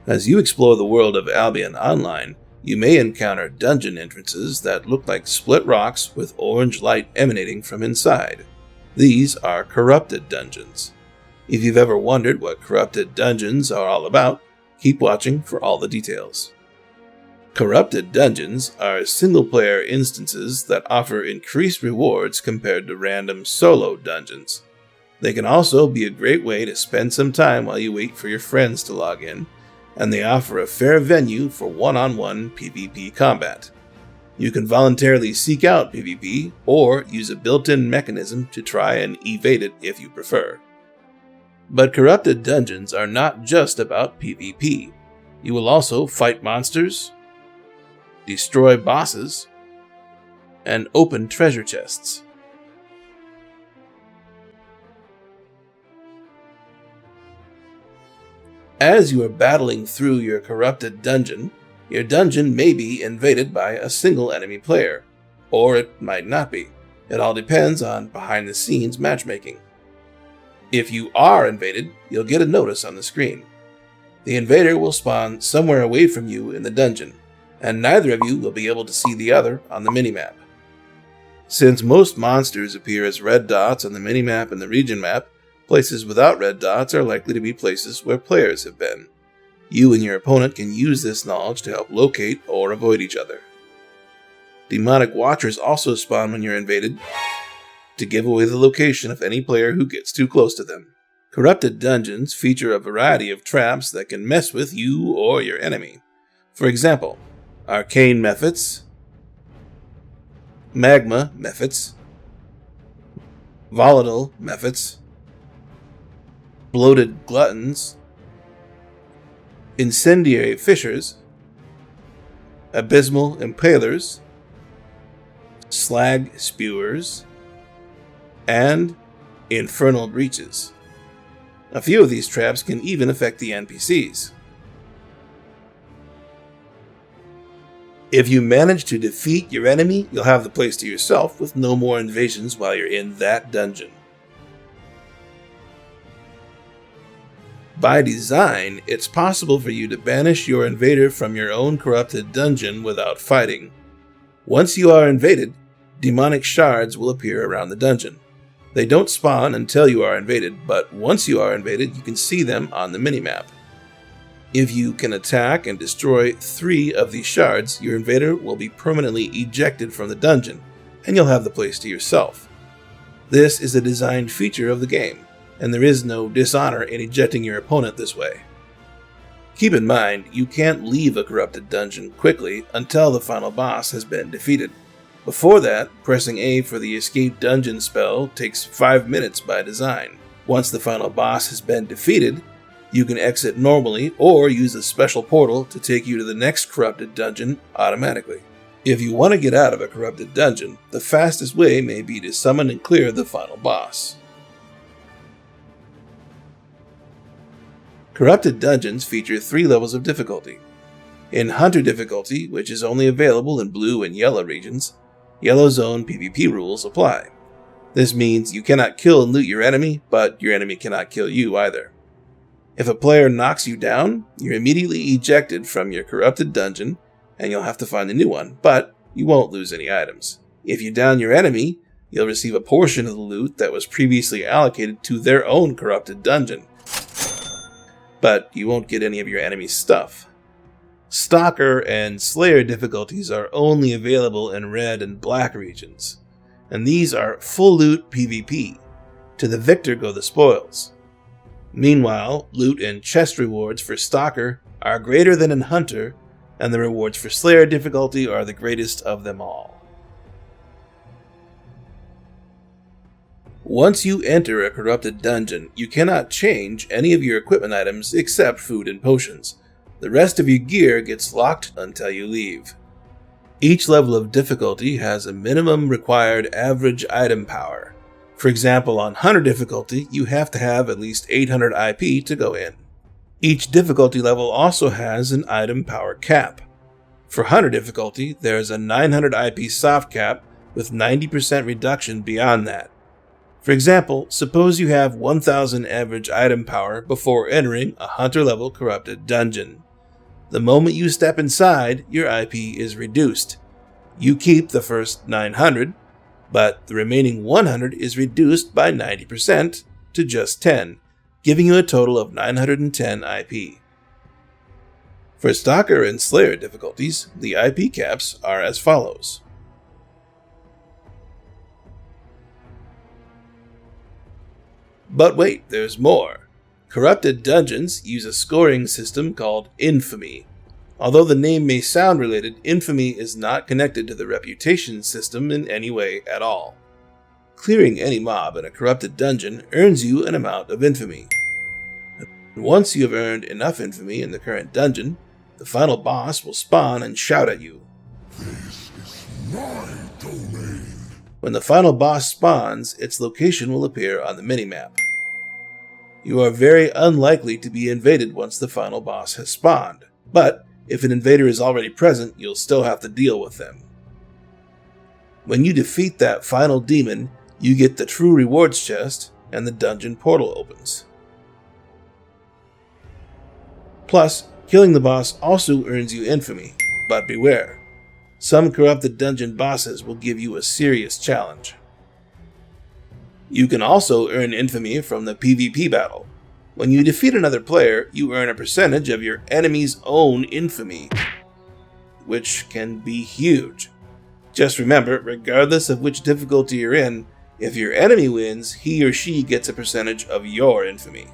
As you explore the world of Albion online, you may encounter dungeon entrances that look like split rocks with orange light emanating from inside. These are corrupted dungeons. If you've ever wondered what corrupted dungeons are all about, keep watching for all the details. Corrupted dungeons are single-player instances that offer increased rewards compared to random solo dungeons. They can also be a great way to spend some time while you wait for your friends to log in, and they offer a fair venue for one-on-one PvP combat. You can voluntarily seek out PvP, or use a built-in mechanism to try and evade it if you prefer. But corrupted dungeons are not just about PvP. You will also fight monsters, destroy bosses, and open treasure chests. As you are battling through your corrupted dungeon, your dungeon may be invaded by a single enemy player, or it might not be. It all depends on behind-the-scenes matchmaking. If you are invaded, you'll get a notice on the screen. The invader will spawn somewhere away from you in the dungeon, and neither of you will be able to see the other on the minimap. Since most monsters appear as red dots on the minimap and the region map, places without red dots are likely to be places where players have been. You and your opponent can use this knowledge to help locate or avoid each other. Demonic Watchers also spawn when you're invaded, to give away the location of any player who gets too close to them. Corrupted dungeons feature a variety of traps that can mess with you or your enemy. For example, arcane mephits, magma mephits, volatile mephits, bloated gluttons, incendiary fissures, abysmal impalers, slag spewers, and infernal breaches. A few of these traps can even affect the NPCs. If you manage to defeat your enemy, you'll have the place to yourself with no more invasions while you're in that dungeon. By design, it's possible for you to banish your invader from your own corrupted dungeon without fighting. Once you are invaded, demonic shards will appear around the dungeon. They don't spawn until you are invaded, but once you are invaded, you can see them on the minimap. If you can attack and destroy 3 of these shards, your invader will be permanently ejected from the dungeon, and you'll have the place to yourself. This is a designed feature of the game, and there is no dishonor in ejecting your opponent this way. Keep in mind, you can't leave a corrupted dungeon quickly until the final boss has been defeated. Before that, pressing A for the Escape Dungeon spell takes 5 minutes by design. Once the final boss has been defeated, you can exit normally or use a special portal to take you to the next corrupted dungeon automatically. If you want to get out of a corrupted dungeon, the fastest way may be to summon and clear the final boss. Corrupted dungeons feature 3 levels of difficulty. In Hunter difficulty, which is only available in blue and yellow regions, Yellow Zone PvP rules apply. This means you cannot kill and loot your enemy, but your enemy cannot kill you either. If a player knocks you down, you're immediately ejected from your corrupted dungeon, and you'll have to find a new one, but you won't lose any items. If you down your enemy, you'll receive a portion of the loot that was previously allocated to their own corrupted dungeon, but you won't get any of your enemy's stuff. Stalker and Slayer difficulties are only available in red and black regions, and these are full loot PvP. To the victor go the spoils. Meanwhile, loot and chest rewards for Stalker are greater than in Hunter, and the rewards for Slayer difficulty are the greatest of them all. Once you enter a corrupted dungeon, you cannot change any of your equipment items except food and potions. The rest of your gear gets locked until you leave. Each level of difficulty has a minimum required average item power. For example, on Hunter difficulty, you have to have at least 800 IP to go in. Each difficulty level also has an item power cap. For Hunter difficulty, there is a 900 IP soft cap with 90% reduction beyond that. For example, suppose you have 1000 average item power before entering a Hunter level corrupted dungeon. The moment you step inside, your IP is reduced. You keep the first 900, but the remaining 100 is reduced by 90% to just 10, giving you a total of 910 IP. For Stalker and Slayer difficulties, the IP caps are as follows. But wait, there's more. Corrupted dungeons use a scoring system called Infamy. Although the name may sound related, Infamy is not connected to the reputation system in any way at all. Clearing any mob in a corrupted dungeon earns you an amount of Infamy. Once you have earned enough Infamy in the current dungeon, the final boss will spawn and shout at you. This is my domain. When the final boss spawns, its location will appear on the minimap. You are very unlikely to be invaded once the final boss has spawned, but if an invader is already present, you'll still have to deal with them. When you defeat that final demon, you get the true rewards chest and the dungeon portal opens. Plus, killing the boss also earns you Infamy, but beware. Some corrupted dungeon bosses will give you a serious challenge. You can also earn Infamy from the PvP battle. When you defeat another player, you earn a percentage of your enemy's own Infamy, which can be huge. Just remember, regardless of which difficulty you're in, if your enemy wins, he or she gets a percentage of your Infamy.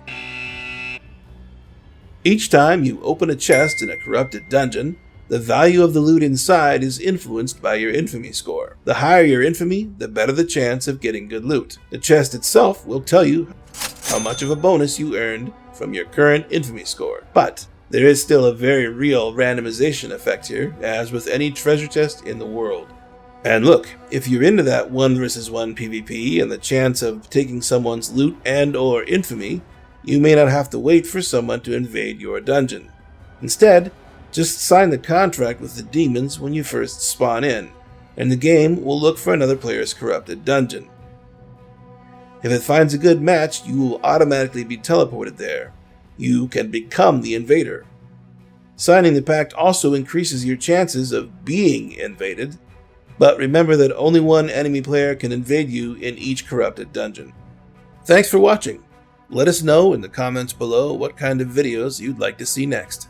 Each time you open a chest in a corrupted dungeon, the value of the loot inside is influenced by your Infamy score. The higher your Infamy, the better the chance of getting good loot. The chest itself will tell you how much of a bonus you earned from your current Infamy score. But there is still a very real randomization effect here, as with any treasure chest in the world. And look, if you're into that 1 versus 1 PvP and the chance of taking someone's loot and or Infamy, you may not have to wait for someone to invade your dungeon. Instead, just sign the contract with the demons when you first spawn in, and the game will look for another player's corrupted dungeon. If it finds a good match, you will automatically be teleported there. You can become the invader. Signing the pact also increases your chances of being invaded, but remember that only one enemy player can invade you in each corrupted dungeon. Thanks for watching. Let us know in the comments below what kind of videos you'd like to see next.